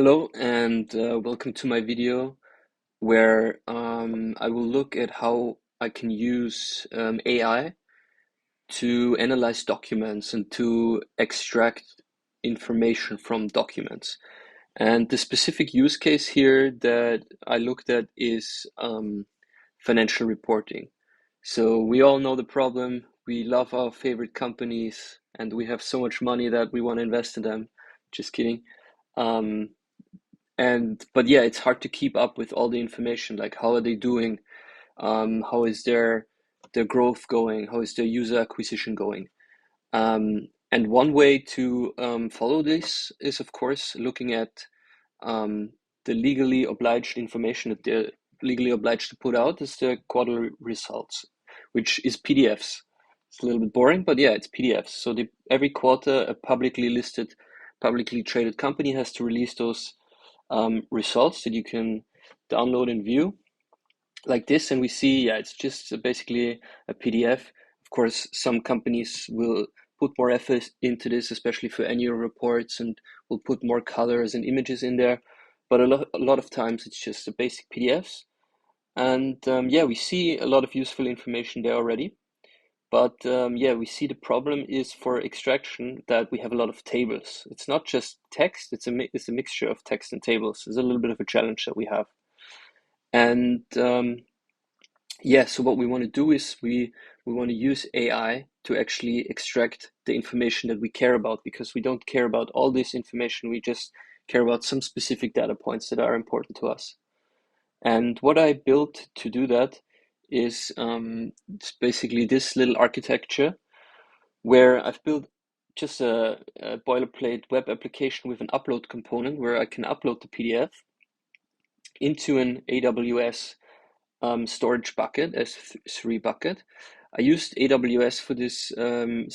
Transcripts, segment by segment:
Hello and welcome to my video where I will look at how I can use AI to analyze documents and to extract information from documents. And the specific use case here that I looked at is financial reporting. So we all know the problem. We love our favorite companies and we have so much money that we want to invest in them. Just kidding. Um, but yeah, it's hard to keep up with all the information. Like, how are they doing? How is their growth going? How is their user acquisition going? And one way to follow this is, of course, looking at the legally obliged information that they're legally obliged to put out is the quarterly results, which is PDFs. It's a little bit boring, but yeah, it's PDFs. So every quarter, a publicly listed, publicly traded company has to release those results that you can download and view like this. And we see, yeah, it's just basically a PDF. Of course, some companies will put more effort into this, especially for annual reports, and will put more colors and images in there. But a lot of times it's just the basic PDFs. And yeah, we see a lot of useful information there already. But yeah, we see the problem is for extraction that we have a lot of tables. It's not just text, it's a mixture of text and tables. It's a little bit of a challenge that we have. And yeah, so what we want to do is we want to use AI to actually extract the information that we care about, because we don't care about all this information. We just care about some specific data points that are important to us. And what I built to do that is it's basically this little architecture where I've built just a boilerplate web application with an upload component where I can upload the PDF into an AWS storage bucket, S3 bucket. I used AWS for this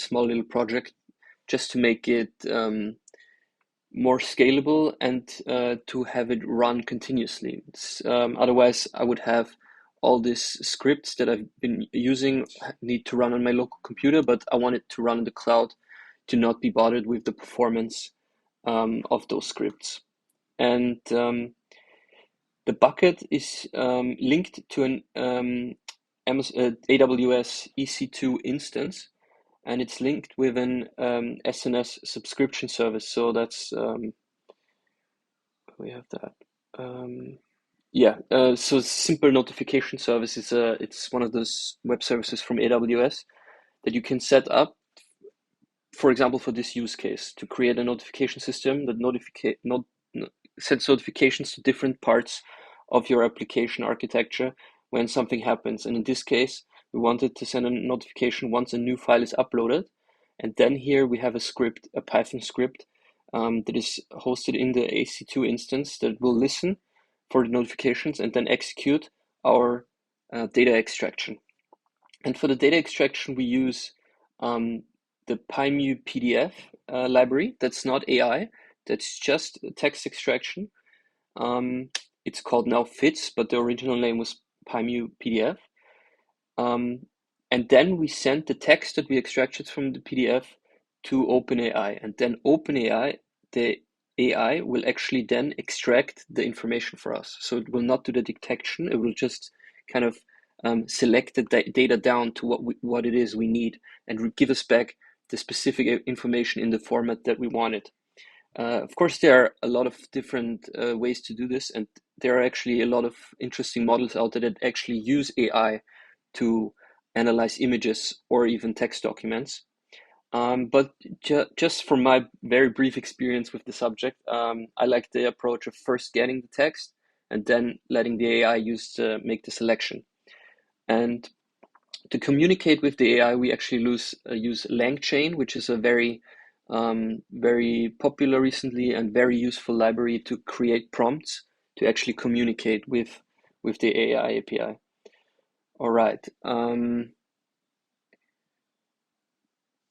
small little project just to make it more scalable and to have it run continuously. Otherwise, I would have all these scripts that I've been using need to run on my local computer, but I want it to run in the cloud to not be bothered with the performance of those scripts. And the bucket is linked to an AWS EC2 instance, and it's linked with an SNS subscription service. So that's we have that. Yeah, so simple notification service is it's one of those web services from AWS that you can set up, for example, for this use case, to create a notification system that sends notifications to different parts of your application architecture when something happens. And in this case, we wanted to send a notification once a new file is uploaded. And then here we have a script, a Python script that is hosted in the EC2 instance that will listen for the notifications and then execute our data extraction. And for the data extraction, we use the PyMuPDF library. That's not AI, that's just text extraction. It's called now fitz, but the original name was PyMuPDF. And then we send the text that we extracted from the PDF to OpenAI. And then OpenAI, the AI, will actually then extract the information for us. So it will not do the detection, it will just kind of select the data down to what it is we need and give us back the specific information in the format that we wanted. Of course, there are a lot of different ways to do this, and there are actually a lot of interesting models out there that actually use AI to analyze images or even text documents. But just from my very brief experience with the subject, I like the approach of first getting the text and then letting the AI make the selection. And to communicate with the AI, we actually use Langchain, which is a very popular recently and very useful library to create prompts to actually communicate with the AI API. All right.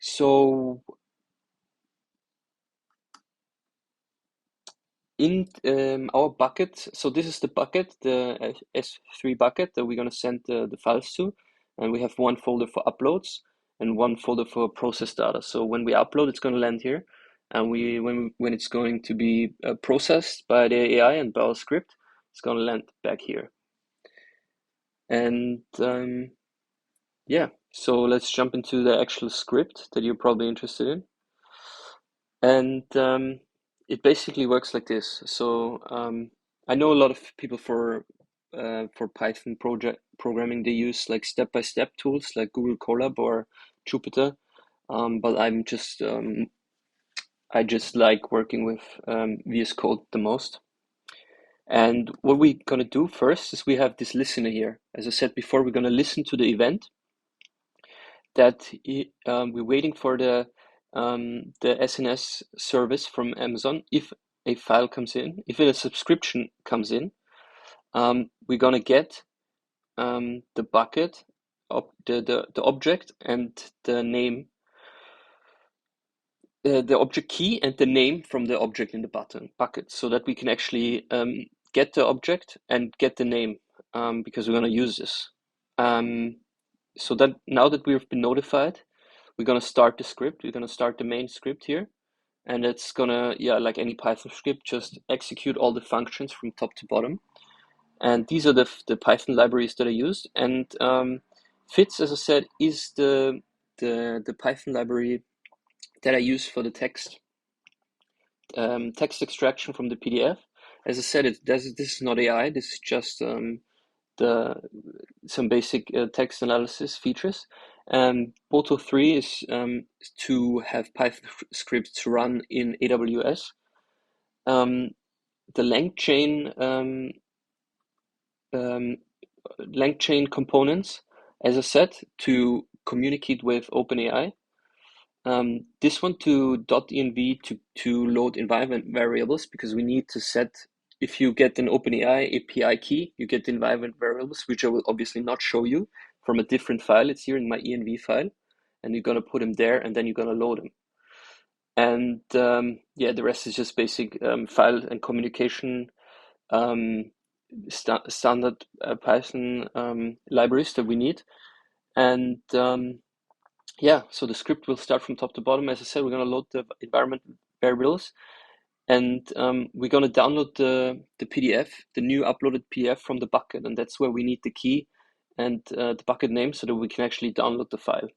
So in our bucket, so this is the bucket, the S3 bucket that we're going to send the files to. And we have one folder for uploads and one folder for process data. So when we upload, it's going to land here. and when it's going to be processed by the AI and by our script, it's going to land back here. And yeah, so let's jump into the actual script that you're probably interested in. And it basically works like this. So I know a lot of people for Python programming, they use like step-by-step tools like Google Colab or Jupyter. But I just like working with VS Code the most. And what we're gonna do first is we have this listener here. As I said before, we're gonna listen to the event that we're waiting for the SNS service from Amazon. If a file comes in, if a subscription comes in, we're gonna get the bucket, the object and the name, the object key and the name from the object in the bucket, so that we can actually get the object and get the name, because we're gonna use this. So that now that we've been notified, we're gonna start the script. We're gonna start the main script here, and it's gonna, yeah, like any Python script, just execute all the functions from top to bottom. And these are the Python libraries that I used. And fitz, as I said, is the Python library that I use for the text extraction from the PDF. As I said, this is not AI. This is just the some basic text analysis features. Boto 3 is to have Python scripts to run in AWS. The Langchain components, as I said, to communicate with OpenAI. This one to .env to load environment variables, because we need to set, if you get an OpenAI API key, you get the environment variables, which I will obviously not show you, from a different file. It's here in my env file, and you're gonna put them there, and then you're gonna load them. And yeah, the rest is just basic file and communication standard Python libraries that we need. And yeah, so the script will start from top to bottom. As I said, we're going to load the environment variables, and we're going to download the PDF, the new uploaded PDF from the bucket, and that's where we need the key and the bucket name so that we can actually download the file.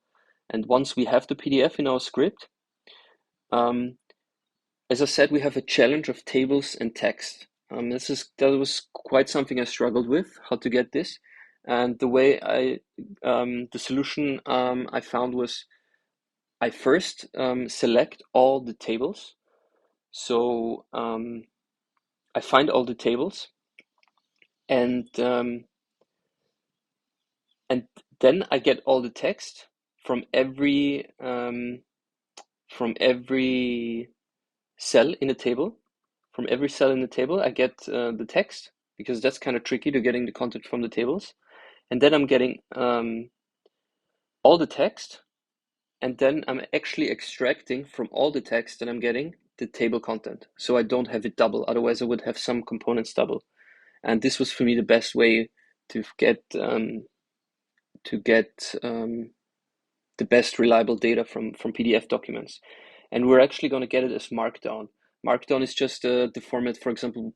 And once we have the PDF in our script, as I said, we have a challenge of tables and text. That was quite something I struggled with, how to get this. And the solution I found was, I first select all the tables. So I find all the tables, and then I get all the text from every cell in the table. From every cell in the table, I get the text, because that's kind of tricky to getting the content from the tables. And then I'm getting all the text, and then I'm actually extracting from all the text that I'm getting the table content, so I don't have it double. Otherwise, I would have some components double. And this was for me the best way to get the best reliable data from PDF documents. And we're actually going to get it as Markdown. Markdown is just the format, for example,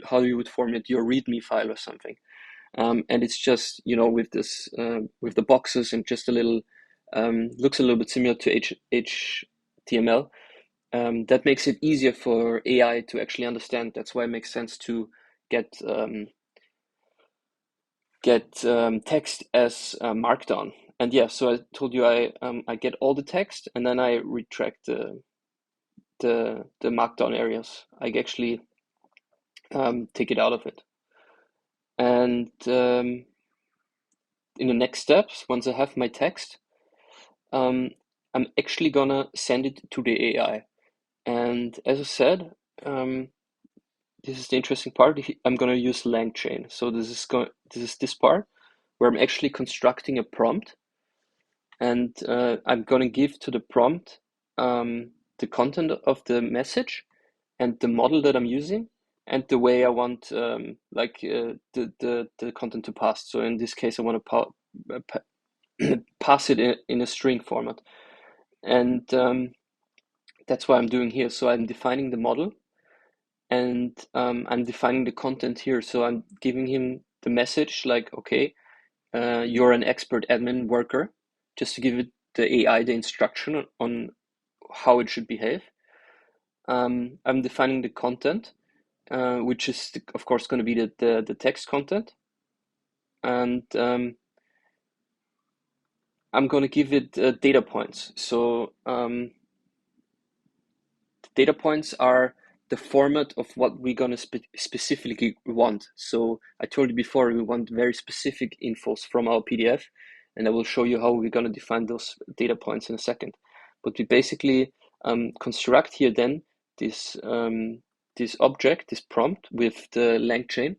how you would format your README file or something. And it's just, with this with the boxes, and just a little looks a little bit similar to HTML. That makes it easier for AI to actually understand. That's why it makes sense to get text as Markdown. And yeah, so I told you I get all the text, and then I retract the Markdown areas. I actually take it out of it. And in the next steps, once I have my text, I'm actually gonna send it to the AI. And as I said, this is the interesting part. I'm gonna use Langchain. So this is this part where I'm actually constructing a prompt, and I'm gonna give to the prompt the content of the message, and the model that I'm using, and the way I want the content to pass. So in this case, I want to pass it in a string format. And That's what I'm doing here. So I'm defining the model, and I'm defining the content here. So I'm giving him the message like, okay, you're an expert admin worker, just to give it the AI the instruction on how it should behave. I'm defining the content, which is of course going to be the text content, and I'm going to give it data points. So data points are the format of what we're going to specifically want. So I told you before, we want very specific infos from our PDF, and I will show you how we're going to define those data points in a second. But we basically construct here then this object, this prompt with the Langchain,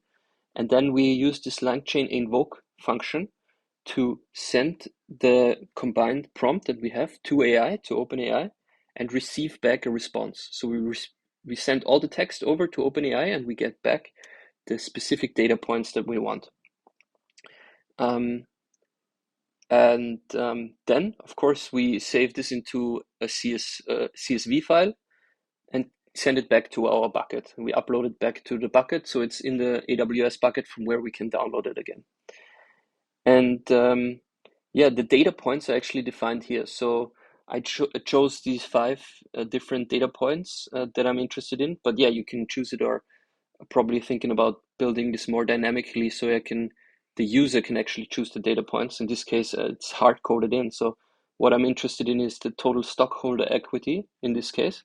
and then we use this Langchain invoke function to send the combined prompt that we have to AI, to OpenAI, and receive back a response. So we send all the text over to OpenAI and we get back the specific data points that we want. Then, of course, we save this into a CSV file and send it back to our bucket. We upload it back to the bucket, so it's in the AWS bucket from where we can download it again. And yeah, the data points are actually defined here. So I chose these 5 different data points that I'm interested in. But yeah, you can choose it, or probably thinking about building this more dynamically so the user can actually choose the data points. In this case, it's hard coded in. So what I'm interested in is the total stockholder equity in this case.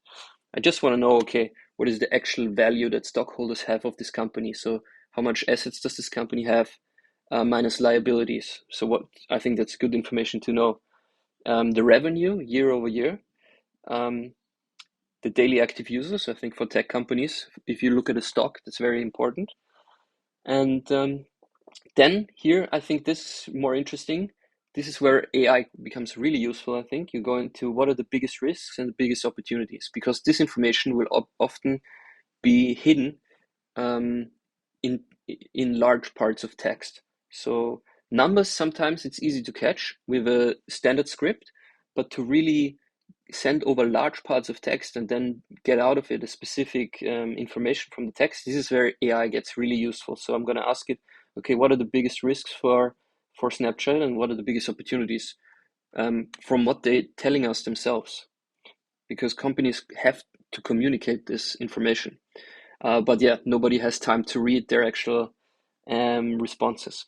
I just want to know, okay, what is the actual value that stockholders have of this company? So how much assets does this company have? Minus liabilities. So what I think that's good information to know. The revenue year over year, the daily active users. I think for tech companies, if you look at a stock, that's very important. And then here, I think this is more interesting. This is where AI becomes really useful. I think you go into what are the biggest risks and the biggest opportunities, because this information will often be hidden um, in large parts of text. So numbers, sometimes it's easy to catch with a standard script, but to really send over large parts of text and then get out of it a specific information from the text, this is where AI gets really useful. So I'm going to ask it, okay, what are the biggest risks for Snapchat, and what are the biggest opportunities from what they're telling us themselves? Because companies have to communicate this information. But yeah, nobody has time to read their actual responses.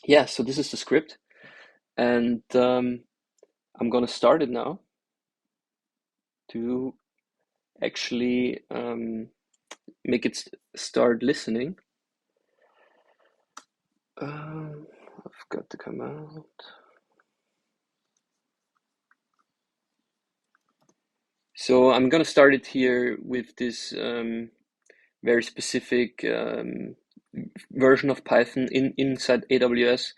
Yeah, so this is the script, and I'm gonna start it now to actually make it start listening. I've got to come out. So I'm gonna start it here with this very specific version of Python inside AWS.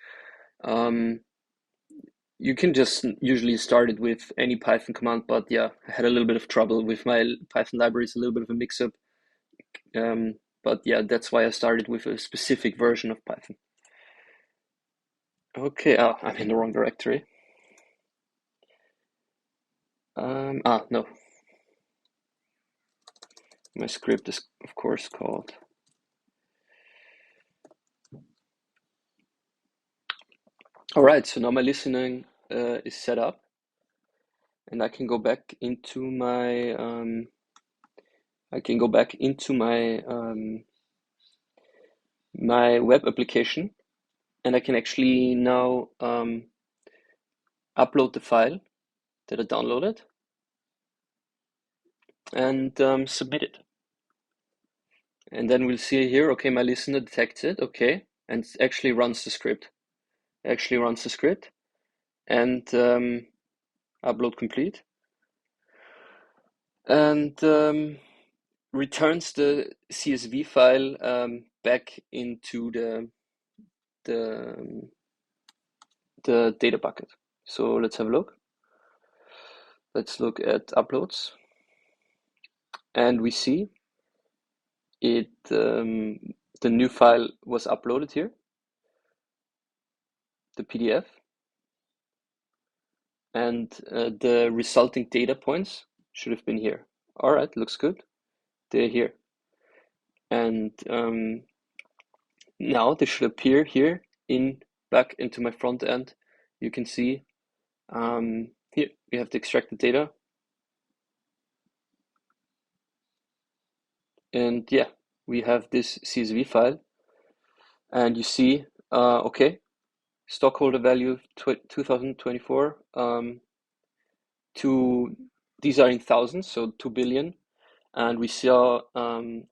You can just usually start it with any Python command, but yeah, I had a little bit of trouble with my Python libraries, a little bit of a mix-up. But yeah, that's why I started with a specific version of Python. Okay, I'm in the wrong directory. No. My script is, of course, called. All right, so now my listening is set up, and I can go back into my my web application, and I can actually now upload the file that I downloaded and submit it. And then we'll see here, okay, my listener detects it, okay, and actually runs the script. And upload complete. And returns the CSV file back into the the data bucket. So let's have a look. Let's look at uploads, and we see it. The new file was uploaded here, the PDF, and the resulting data points should have been here. All right, looks good. They're here. And now they should appear here back into my front end. You can see here we have the extracted data. And yeah, we have this CSV file. And you see, okay, stockholder value 2024 these are in thousands, so 2 billion. And we saw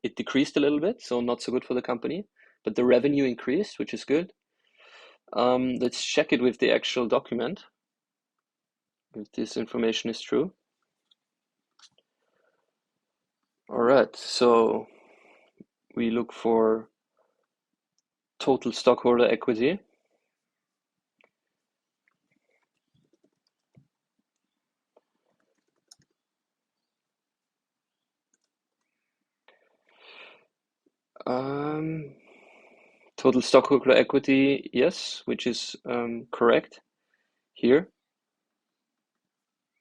it decreased a little bit, so not so good for the company, but the revenue increased, which is good. Let's check it with the actual document, if this information is true. All right, so we look for total stockholder equity. Total stockholder equity, yes, which is correct here.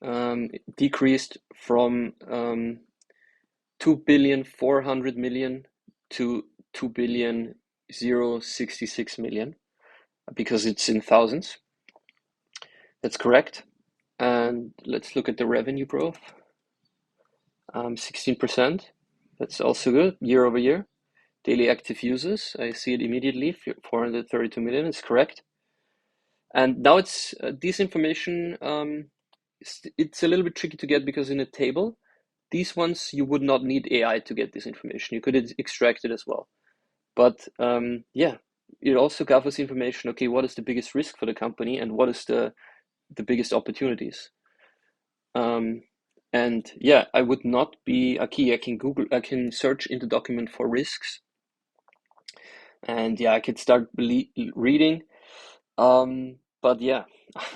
It decreased from 2,400,000,000 to 2,066,000,000 because it's in thousands. That's correct. And let's look at the revenue growth. 16%. That's also good year over year. Daily active users, I see it immediately. 432 million is correct. And now it's this information. It's a little bit tricky to get because in a table, these ones you would not need AI to get this information. You could extract it as well. But yeah, it also gathers information. Okay, what is the biggest risk for the company, and what is the biggest opportunities? And yeah, I would not be a key. I can search in the document for risks, and yeah, I could start reading. But yeah,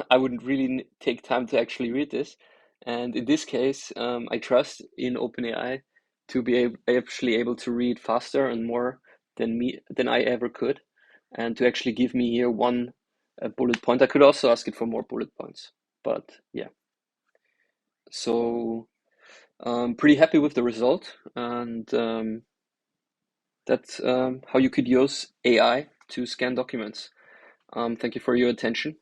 I wouldn't really take time to actually read this. And in this case, I trust in OpenAI to be actually able to read faster and more than I ever could, and to actually give me here one bullet point. I could also ask it for more bullet points, but yeah. So pretty happy with the result, and that's how you could use AI to scan documents. Thank you for your attention.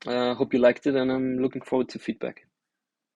Hope you liked it, and I'm looking forward to feedback.